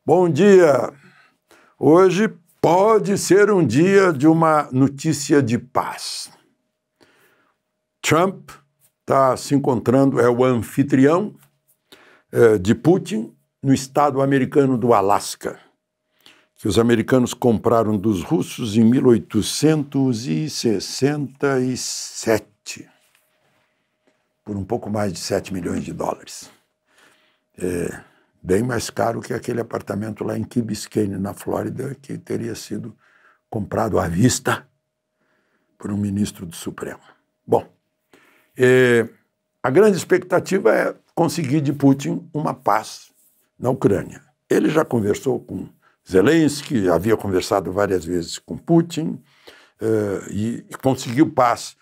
Bom dia! Hoje pode ser um dia de uma notícia de paz. Trump está se encontrando, é o anfitrião de Putin no estado americano do Alasca, que os americanos compraram dos russos em 1867, por um pouco mais de 7 milhões de dólares. Bem mais caro que aquele apartamento lá em Key Biscayne, na Flórida, que teria sido comprado à vista por um ministro do Supremo. Bom, a grande expectativa é conseguir de Putin uma paz na Ucrânia. Ele já conversou com Zelensky, havia conversado várias vezes com Putin e conseguiu paz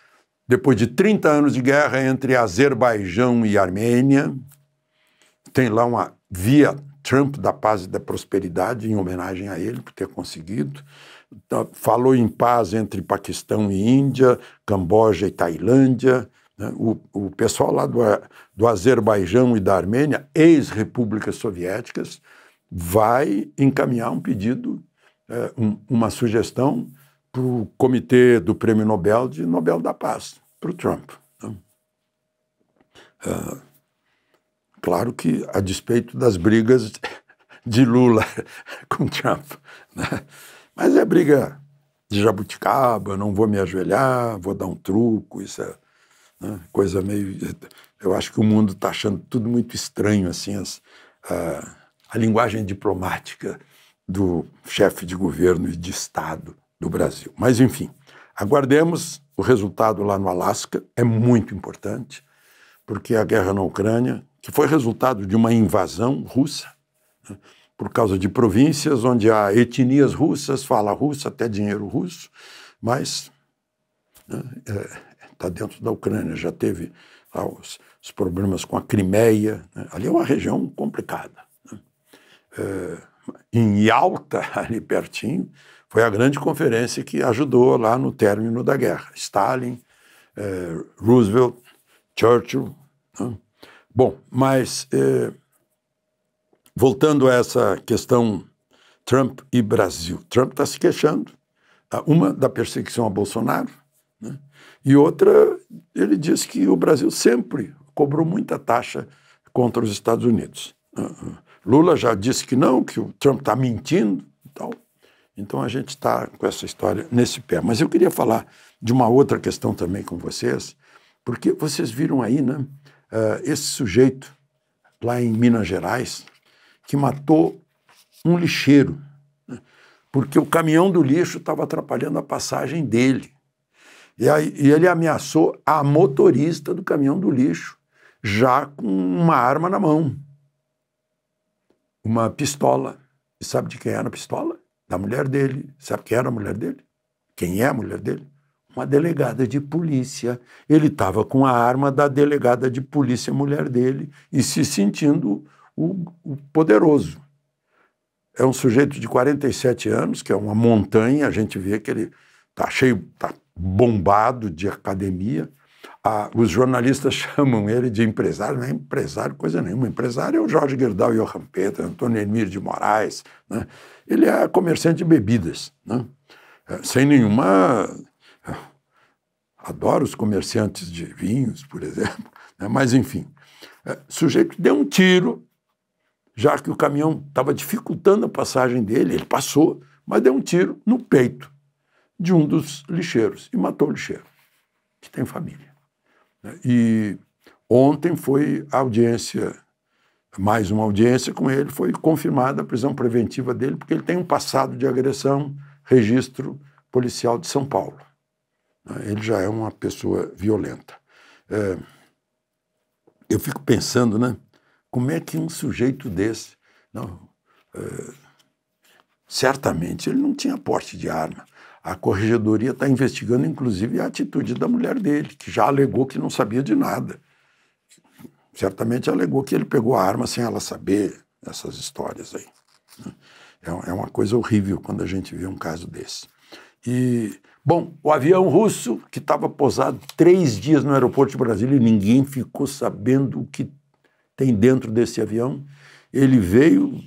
depois de 30 anos de guerra entre Azerbaijão e Armênia. Tem lá uma via Trump da paz e da prosperidade, em homenagem a ele por ter conseguido. Falou em paz entre Paquistão e Índia, Camboja e Tailândia. O pessoal lá do Azerbaijão e da Armênia, ex-repúblicas soviéticas, vai encaminhar um pedido, uma sugestão para o Comitê do Prêmio Nobel da Paz, para o Trump. Claro que a despeito das brigas de Lula com Trump, né? Mas é briga de jabuticaba, não vou me ajoelhar, vou dar um truco, isso é, né, coisa meio... Eu acho que o mundo está achando tudo muito estranho, assim, a linguagem diplomática do chefe de governo e de Estado do Brasil. Mas, enfim, aguardemos o resultado lá no Alasca, é muito importante, porque a guerra na Ucrânia, que foi resultado de uma invasão russa, né, por causa de províncias onde há etnias russas, fala russo, até dinheiro russo, mas está dentro da Ucrânia, já teve lá os problemas com a Crimeia, né, ali é uma região complicada. Né. Em Yalta, ali pertinho, foi a grande conferência que ajudou lá no término da guerra. Stalin, Roosevelt, Churchill, né. Bom, mas voltando a essa questão Trump e Brasil. Trump está se queixando, uma da perseguição a Bolsonaro, né? E outra, ele diz que o Brasil sempre cobrou muita taxa contra os Estados Unidos. Lula já disse que não, que o Trump está mentindo e tal. Então a gente está com essa história nesse pé. Mas eu queria falar de uma outra questão também com vocês, porque vocês viram aí, né? Esse sujeito lá em Minas Gerais que matou um lixeiro, né, porque o caminhão do lixo estava atrapalhando a passagem dele. E ele ameaçou a motorista do caminhão do lixo, já com uma arma na mão, uma pistola. E sabe de quem era a pistola? Da mulher dele. Sabe quem era a mulher dele? Quem é a mulher dele? Uma delegada de polícia. Ele estava com a arma da delegada de polícia, mulher dele, e se sentindo o poderoso. É um sujeito de 47 anos, que é uma montanha, a gente vê que ele está cheio, está bombado de academia. Os jornalistas chamam ele de empresário, não é empresário coisa nenhuma. Empresário é o Jorge Gerdau e o Johan Peter, Antônio Emir de Moraes, né? Ele é comerciante de bebidas, né? Sem nenhuma... Adoro os comerciantes de vinhos, por exemplo, né? Mas, enfim, o sujeito deu um tiro, já que o caminhão estava dificultando a passagem dele, ele passou, mas deu um tiro no peito de um dos lixeiros e matou o lixeiro, que tem família. E ontem foi a audiência, mais uma audiência com ele, foi confirmada a prisão preventiva dele, porque ele tem um passado de agressão, registro policial de São Paulo. Ele já é uma pessoa violenta. Eu fico pensando, né? Como é que um sujeito desse... certamente ele não tinha porte de arma. A corregedoria está investigando, inclusive, a atitude da mulher dele, que já alegou que não sabia de nada. Certamente alegou que ele pegou a arma sem ela saber, essas histórias aí. É uma coisa horrível quando a gente vê um caso desse. E, bom, o avião russo, que estava pousado 3 dias no aeroporto de Brasília e ninguém ficou sabendo o que tem dentro desse avião, ele veio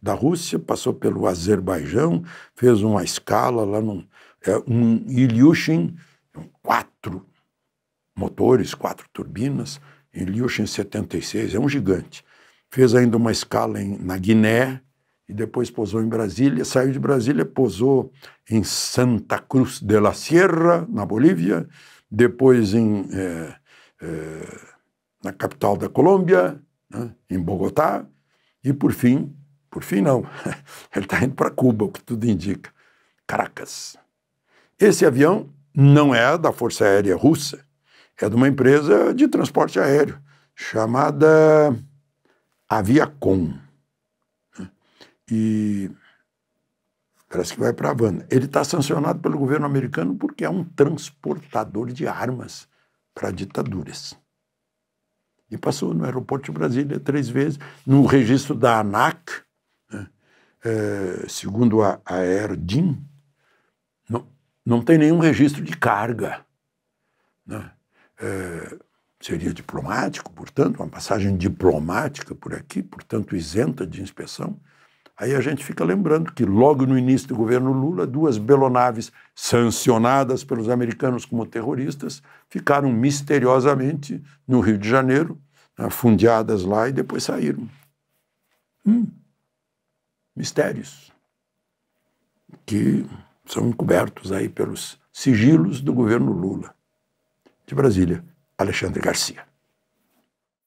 da Rússia, passou pelo Azerbaijão, fez uma escala lá um Ilyushin, 4 motores, 4 turbinas, Ilyushin 76, é um gigante. Fez ainda uma escala na Guiné, e depois pousou em Brasília, saiu de Brasília, pousou em Santa Cruz de la Sierra, na Bolívia, depois na capital da Colômbia, né, em Bogotá, e por fim não, ele está indo para Cuba, o que tudo indica, Caracas. Esse avião não é da Força Aérea Russa, é de uma empresa de transporte aéreo, chamada Aviacom. E parece que vai para a Havana. Ele está sancionado pelo governo americano porque é um transportador de armas para ditaduras. E passou no aeroporto de Brasília 3 vezes, no registro da ANAC, né, segundo a Aerdim, não tem nenhum registro de carga, né? Seria diplomático, portanto, uma passagem diplomática por aqui, portanto, isenta de inspeção. Aí a gente fica lembrando que logo no início do governo Lula, 2 belonaves sancionadas pelos americanos como terroristas ficaram misteriosamente no Rio de Janeiro, fundeadas lá e depois saíram. Mistérios que são encobertos aí pelos sigilos do governo Lula. De Brasília, Alexandre Garcia.